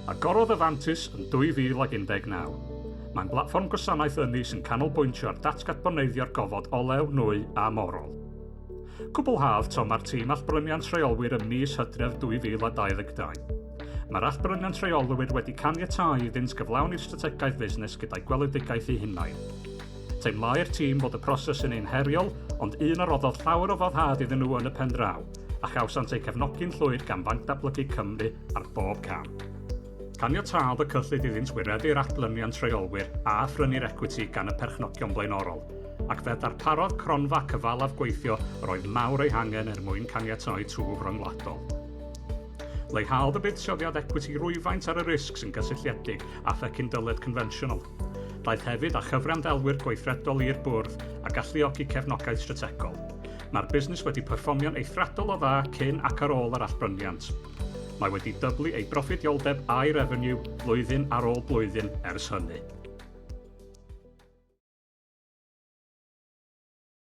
Agorodd Mae Avantis yn 2019. Mae'n blatfform gwasanaeth ynni sy'n canolbwyntio ar datgadboneiddio'r gofod olew, nwy a morol. Gwblhaf mae'r tîm allbryniant rheolwyr ym mis Hydref 2022. Mae'r allbryniant rheolwyr wedi caniatáu iddynt gyflawni'r strategaeth fusnes gyda'i gweledigaeth eu hunain. Teimlai'r tîm bod y proses yn un heriol, ond un a roddodd llawer o foddhad iddyn nhw yn y pen draw, a chawsant eu cefnogi'n llwyr gan Banc Datblygu Cymru ar bob cam. Caniatâd y cyllid iddynt wireddu'r allbryniant rheolwyr a phrynu'r ecwiti gan y perchnogion blaenorol, ac fe darparodd cronfa cyfalaf gweithio roedd mawr ehangu'n mwyn caniatáu twf rhyngwladol. Leihhaodd y buddsoddiad ecwiti rwyfaint ar y risg sy'n gysylltiedig a thecnolegau confensiynol. Daeth hefyd â chyfriamdelwyr gweithredol i'r bwrdd a galluogi cefnogaeth strategol. Mae'r busnes wedi perfformio'n eithriadol o dda cyn ac ar ôl yr allbryniant. Mae wedi dyblu ei broffidioldeb a'i refeniw blwyddyn ar ôl blwyddyn ers hynny.